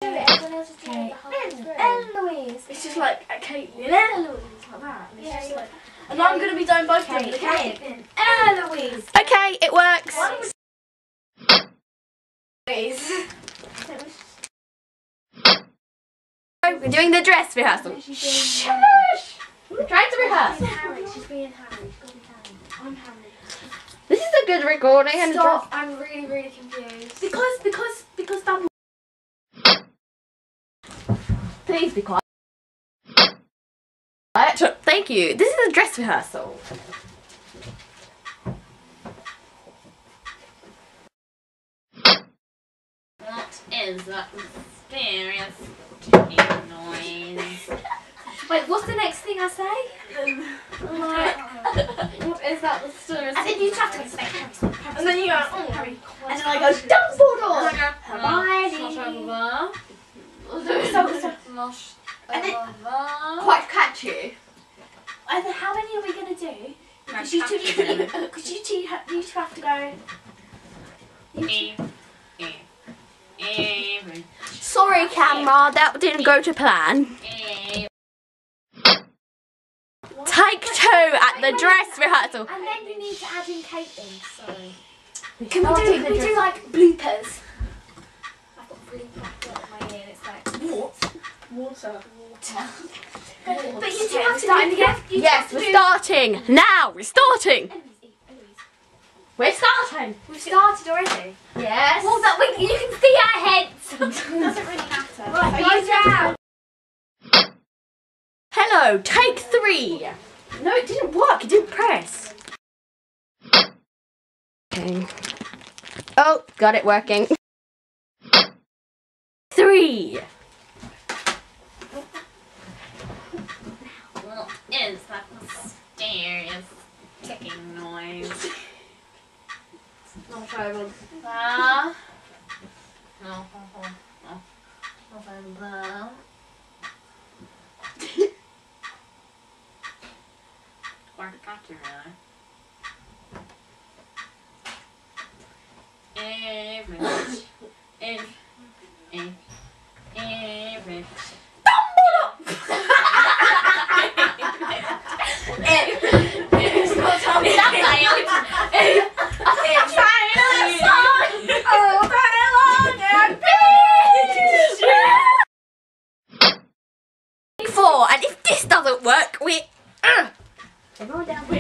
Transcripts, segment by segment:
do it. Everyone else is doing the whole thing. Eloise. It's just like Caitlin, Eloise, like that. And, it's just like, and I'm going to be doing both of them. Caitlin, Eloise. Okay, it works. We're doing the dress rehearsal. Shush! We're trying to rehearse. She's being Harry. She's got to be Harry. I'm Harry. This is a good recording and Stop! I'm really confused. Because that. Please be quiet. Thank you. This is a dress rehearsal. What is that mysterious ticking noise? Wait, what's the next thing I say? What is that mysterious? And then you just have to say Harry. And then you go, oh. Harry. And then I go, Dumbledore. And then, quite catchy. And then how many are we going to do? Because you two have to go. Sorry, camera, that didn't go to plan. Take 2 at the dress rehearsal. And then you need to add in Caitlin. Sorry. Can we do like bloopers? I've got really black dirt in my ear and it's like water. But you two have to do it again. Yes, we're starting now. We're starting. We're starting. We've started already. Yes. Well, that you can see our heads. Doesn't really matter. Right, go down. Hello, take 3. No, it didn't work. It didn't press. Okay. Oh, got it working. 3. What is that mysterious ticking noise? I'll try one. No. Quite catchy, really. And if this doesn't work, we. Everyone down. This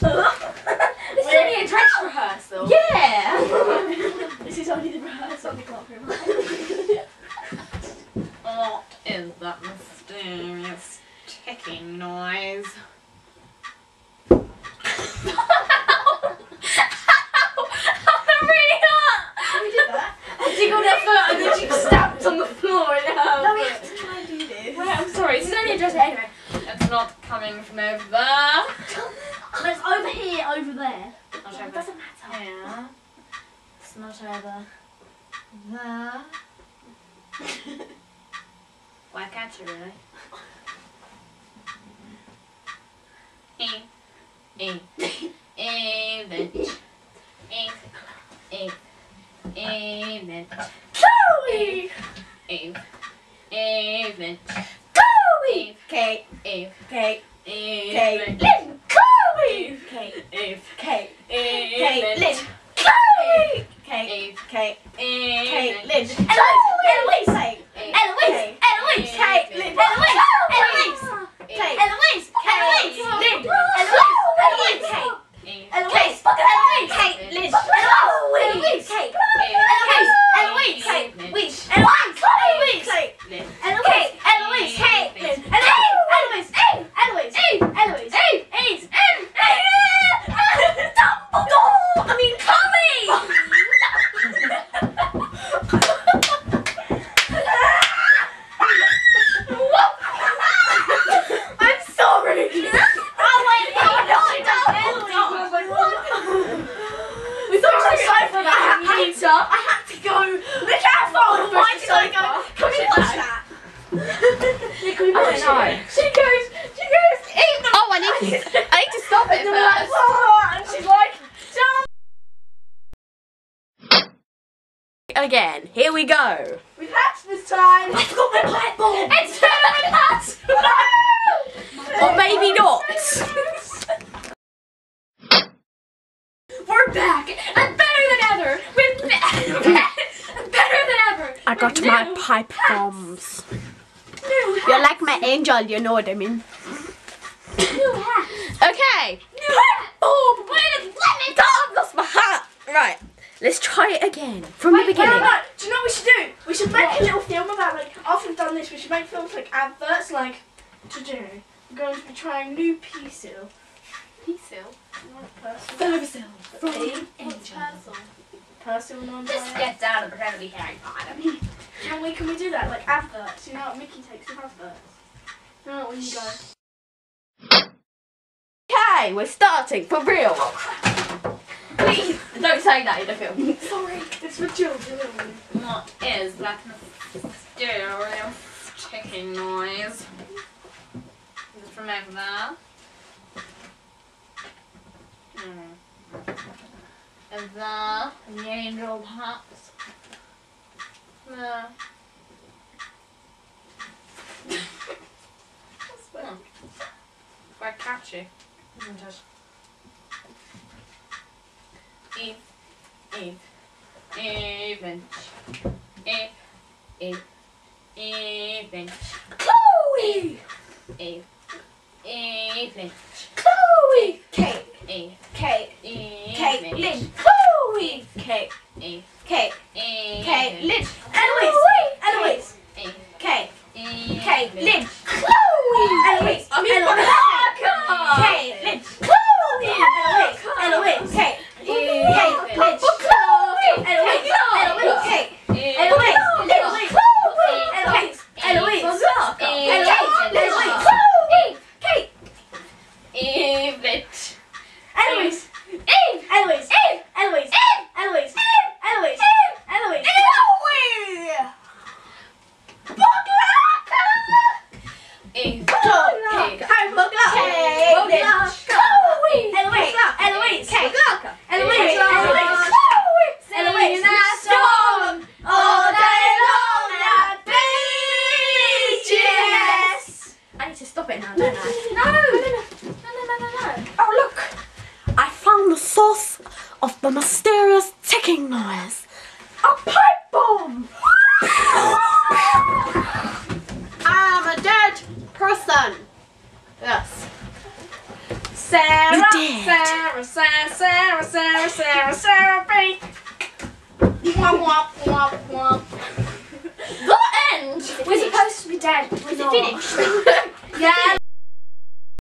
is only a dress rehearsal. Yeah. This is only the rehearsal. What is that mysterious ticking noise? She got her foot and then she stamped on the floor and it hurt. No, we have to try and do this. Wait, I'm sorry. This is only a dress anyway. It's not coming from over there. But it's over here, over there. Not It over doesn't matter. here. It's not over there. Why can't you really? Bitch. Bitch. Chloe! Bitch. Chloe! Kate. Eve. Kate. Eve. Lynn! Chloe! Kate. Eve. Kate. Eve. Caitlin. Chloe! Kate. Eve. Kate. Eve. Caitlin. Eloise! Kate. Eloise! Eloise! Caitlin. Eloise! Eloise! Kate. Eloise! Eloise! Lynn! Eloise! Eloise! Kate. Eloise! Fucking Eloise! Caitlin. Eloise! Kate! Eloise! Eloise! Kate. Wish! Eloise! Eloise! Caitlin. Eloise! Eloise! Caitlin! Eloise! Eloise! Eloise! Eloise! Dumbledore! I mean, Chloe! I'm sorry! Oh wait, no, we thought you were sorry for that. I had to go. Look how far. Why did I go? Can we watch that? Yeah, can we watch it? She goes. Oh, I need to stop it And then we're first. like, "Oh," and she's like, Again, here we go. Relax this time. I've got my pipe bomb. It's very hot. Or maybe not. We're back and better than ever. Better than ever. I got my pipe bombs. You're like my angel, you know what I mean. New hat. Okay. New hat. Oh, wait, let me go. I've lost my hat. Right, let's try it again from the beginning. No. Do you know what we should do? We should make a little film about, like, after we've done this, we should make films like adverts, like, today we're going to be trying new pea seal. Pea seal. Persil. From Angel. Persil non Just get down and pretend to be Harry Potter. Can we do that? Like adverts. You know what Mickey takes in adverts? You know when you go. Okay, we're starting for real. Please don't say that in the film. Sorry, it's for children. What is that mysterious ticking noise? Just remember that. And the angel perhaps. Quite catchy, isn't it? Even. Chloe. Even. Chloe. Kate. Kate. Lynn. Chloe. Kate. Kate. Lynn. Eloise. Kate. Lynn. Chloe. Eloise. Rebecca. Kate. Lynn. Chloe. Eloise. Kate. Chloe. Stop it now, don't I? No. Oh look! I found the source of the mysterious ticking noise. A pipe bomb! I'm a dead person. Yes. Sarah. You did. Sarah B. Womp womp womp. The end. We're supposed to be dead. Was it finished? Yeah.